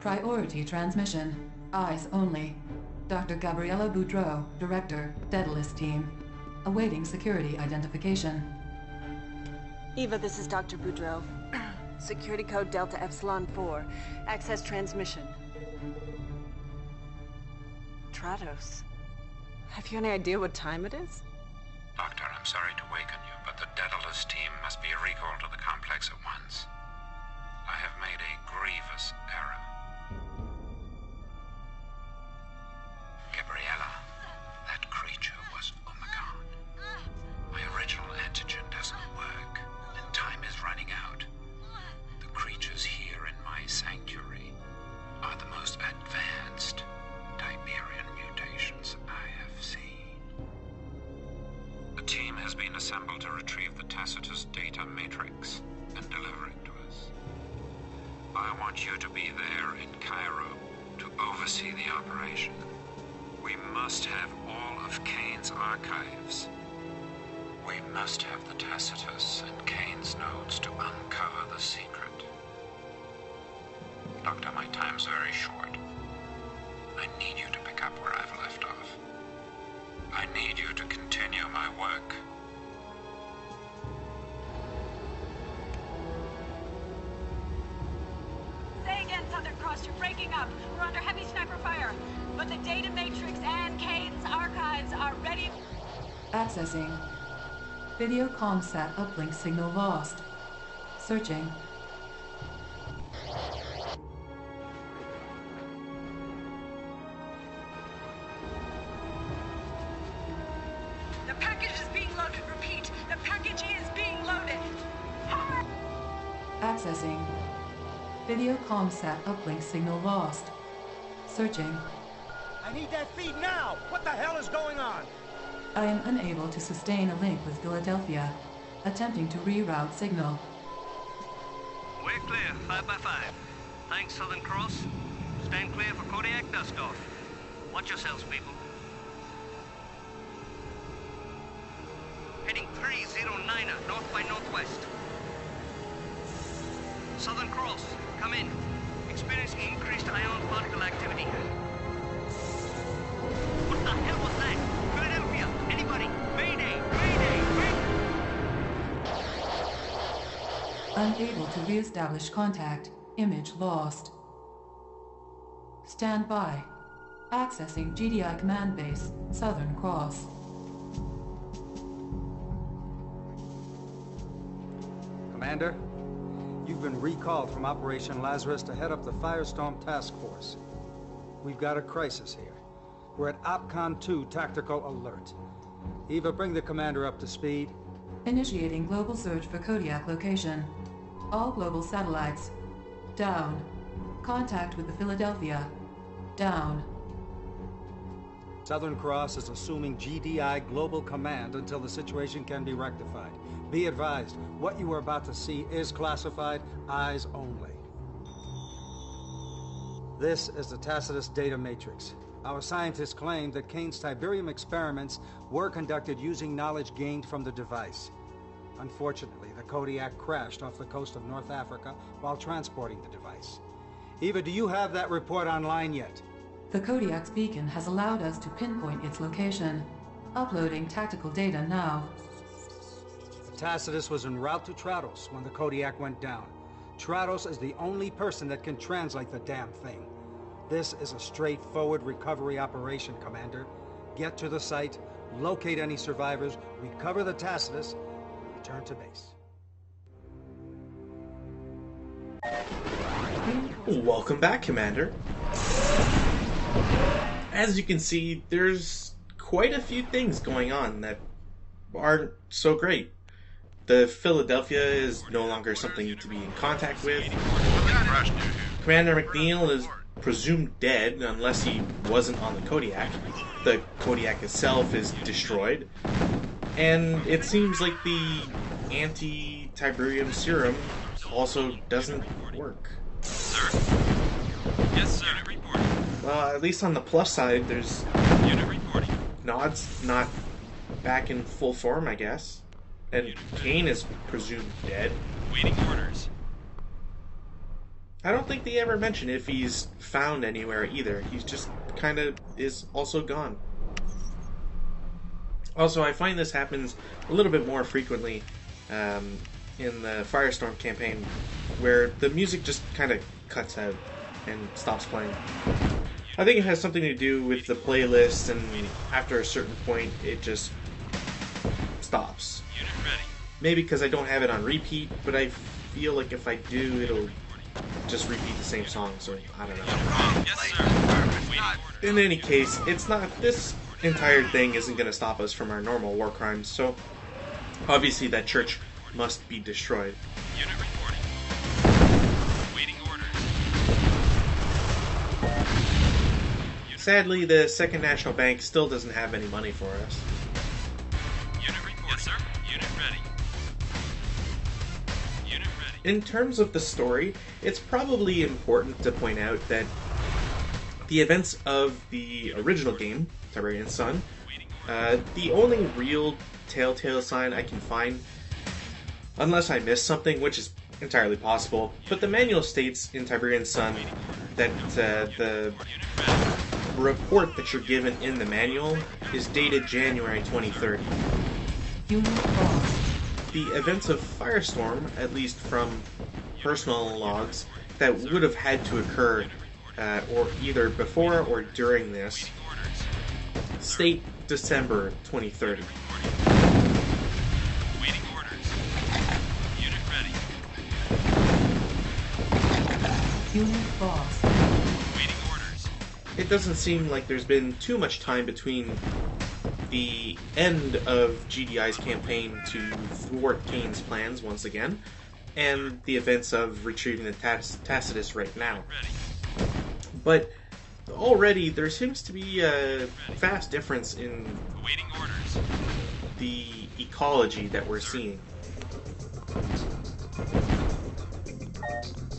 Priority transmission. Eyes only. Dr. Gabriella Boudreau, Director, Daedalus Team. Awaiting security identification. Eva, this is Dr. Boudreau. Security code Delta Epsilon 4. Access transmission. Trados. Have you any idea what time it is? Doctor, I'm sorry to waken you, but the Daedalus team must be recalled to the complex at once. I have made a grievous error. Gabriella, that creature was Omicron. My original antigen doesn't work, and time is running out. The creatures here in my sanctuary are the most advanced Tiberian mutations I have seen. A team has been assembled to retrieve the Tacitus data matrix and deliver it to us. I want you to be there in Cairo to oversee the operation. We must have all of Kane's archives. We must have the Tacitus and Kane's nodes to uncover the secret. Doctor, my time's very short. I need you to pick up where I've left off. I need you to continue my work. Say again, Southern Cross, you're breaking up. We're under heavy sniper fire. But the data matrix and Kane's archives are ready. Accessing. Video comsat uplink signal lost. Searching. The package is being loaded. Repeat, the package is being loaded. Accessing. Video comsat uplink signal lost. Searching. I need that feed now! What the hell is going on? I am unable to sustain a link with Philadelphia. Attempting to reroute signal. We're clear, 5 by 5. Thanks, Southern Cross. Stand clear for Kodiak dust-off. Watch yourselves, people. Heading 309er, north by northwest. Southern Cross, come in. Experiencing increased ion particle activity. What the hell was that? Philadelphia! Anybody? Mayday! Mayday! Mayday! Unable to re-establish contact. Image lost. Stand by. Accessing GDI command base, Southern Cross. Commander, you've been recalled from Operation Lazarus to head up the Firestorm Task Force. We've got a crisis here. We're at OPCON 2 Tactical Alert. Eva, bring the commander up to speed. Initiating global search for Kodiak location. All global satellites. Down. Contact with the Philadelphia. Down. Southern Cross is assuming GDI Global Command until the situation can be rectified. Be advised, what you are about to see is classified, eyes only. This is the Tacitus data matrix. Our scientists claim that Kane's Tiberium experiments were conducted using knowledge gained from the device. Unfortunately, the Kodiak crashed off the coast of North Africa while transporting the device. Eva, do you have that report online yet? The Kodiak's beacon has allowed us to pinpoint its location. Uploading tactical data now. Tacitus was en route to Trados when the Kodiak went down. Trados is the only person that can translate the damn thing. This is a straightforward recovery operation, Commander. Get to the site, locate any survivors, recover the Tacitus, and return to base. Welcome back, Commander. As you can see, there's quite a few things going on that aren't so great. The Philadelphia is no longer something to be in contact with. Commander McNeil is presumed dead unless he wasn't on the Kodiak. The Kodiak itself is destroyed. And it seems like the anti-Tiberium serum also doesn't work. Sir. Yes, sir. Unit reporting. Well, at least on the plus side, there's Unit reporting. Nod's not back in full form, I guess. And Kane is presumed dead. Waiting orders. I don't think they ever mention if he's found anywhere either. He's just kind of is also gone. Also, I find this happens a little bit more frequently in the Firestorm campaign, where the music just kind of cuts out and stops playing. I think it has something to do with the playlist, and after a certain point, it just stops. Maybe because I don't have it on repeat, but I feel like if I do, it'll just repeat the same song, so I don't know. Yes, sir. In any case, it's not, this entire thing isn't going to stop us from our normal war crimes, so obviously that church must be destroyed. Unit reporting. Waiting orders. Sadly, the Second National Bank still doesn't have any money for us. Unit reporting. Yes, sir. Unit ready. Unit ready. In terms of the story, it's probably important to point out that the events of the original game, Tiberian Sun, the only real telltale sign I can find, unless I missed something, which is entirely possible, but the manual states in Tiberian Sun that the report that you're given in the manual is dated January 2030. Unit lost. The events of Firestorm, at least from personal logs, that would have had to occur or either before or during this, state December 2030. Waiting orders. Unit ready. Unit lost. Waiting orders. It doesn't seem like there's been too much time between the end of GDI's campaign to thwart Kane's plans once again, and the events of retrieving the Tacitus right now. Ready. But already there seems to be a vast difference in Awaiting orders. the ecology that we're seeing.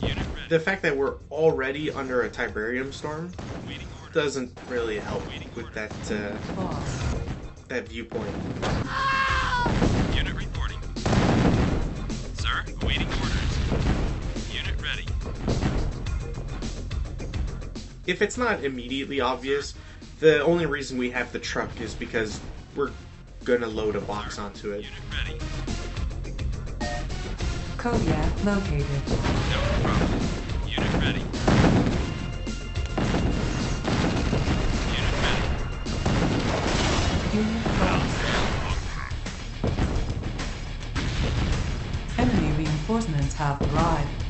Unit ready. The fact that we're already under a Tiberium storm Waiting orders. doesn't really help with that Lost. that viewpoint. Unit reporting. Sir, awaiting orders. Unit ready. If it's not immediately obvious, the only reason we have the truck is because we're gonna load a box onto it. Unit ready. Kodiak located. No problem. Unit ready. Unit ready. Unit lost. Enemy reinforcements have arrived.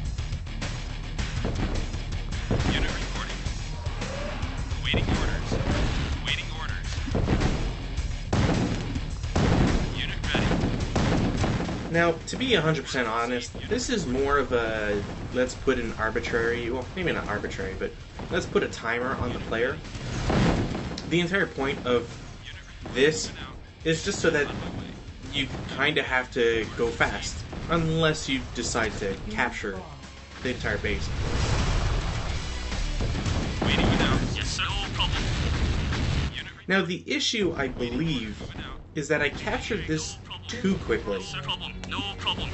Unit reporting. Waiting orders. Waiting orders. Unit ready. Now, to be 100% honest, this is more of a let's put an arbitrary, well, maybe not arbitrary, but let's put a timer on the player. The entire point of this is just so that you kind of have to go fast, unless you decide to capture the entire base. Waiting without. Yes, sir. No problem. Unit ready. Now, the issue, I believe, is that I captured this too quickly. No problem. No problem.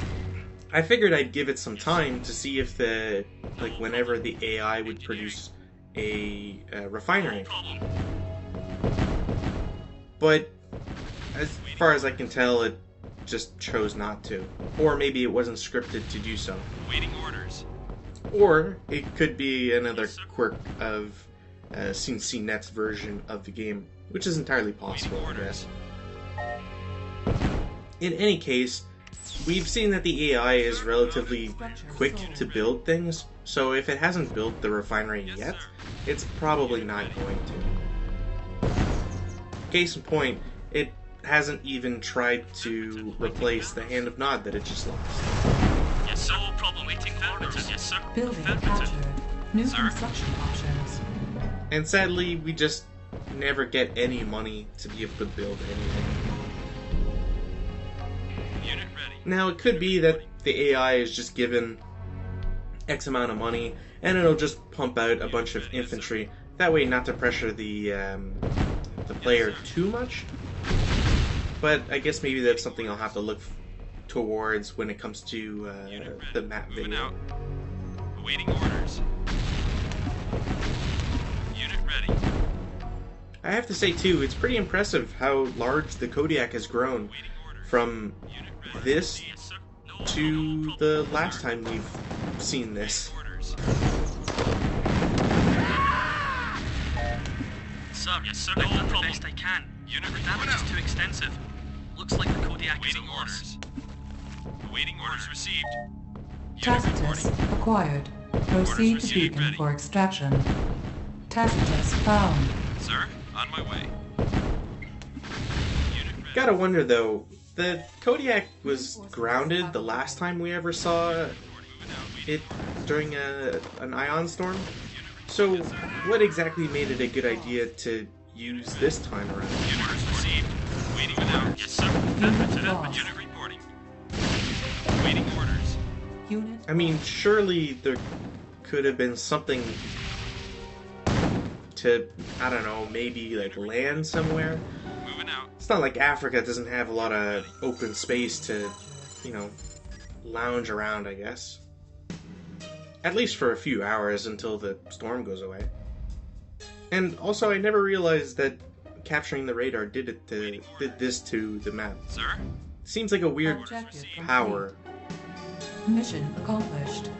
I figured I'd give it some time to see if the, like, whenever the AI would produce a refinery. Problem. But as far as I can tell, it just chose not to. Or maybe it wasn't scripted to do so. Waiting orders. Or it could be another quirk of CNCNet's version of the game, which is entirely possible, I guess. In any case, we've seen that the AI is relatively quick to build things, so if it hasn't built the refinery yet, it's probably not going to. Case in point, it hasn't even tried to replace the Hand of Nod that it just lost. Yes, sir. No problem. Waiting orders. Yes, sir. Building Affirmative. captured. New Sir? construction options. And sadly, we just never get any money to be able to build anything. Unit ready. Now, it could be that the AI is just given X amount of money, and it'll just pump out a bunch of infantry. That way, not to pressure the player too much. But I guess maybe that's something I'll have to look towards when it comes to the map Moving video. out. Awaiting orders. Unit ready. I have to say too, it's pretty impressive how large the Kodiak has grown from this to the last time we've seen this. Sir, yes, sir. I've done the best I can. Unit The damage is too extensive. Looks like the Kodiak is a Awaiting loss. orders. Awaiting orders received. Unit Tacitus reporting. acquired. Proceed to received. beacon Ready. for extraction. Tacitus found. Sir, on my way. Unit ready. Gotta wonder though, the Kodiak was grounded the last time we ever saw it during an ion storm. So what exactly made it a good idea to use this time around? Unit orders received. Waiting without. Yes, sir. Unit lost. Unit reporting. Waiting orders. Unit I mean, surely there could have been something to, I don't know, maybe like land somewhere. Moving out. It's not like Africa doesn't have a lot of open space to, you know, lounge around, I guess. At least for a few hours until the storm goes away. And also, I never realized that capturing the radar did this to the map. Sir? Seems like a weird objective power. complete. Mission accomplished.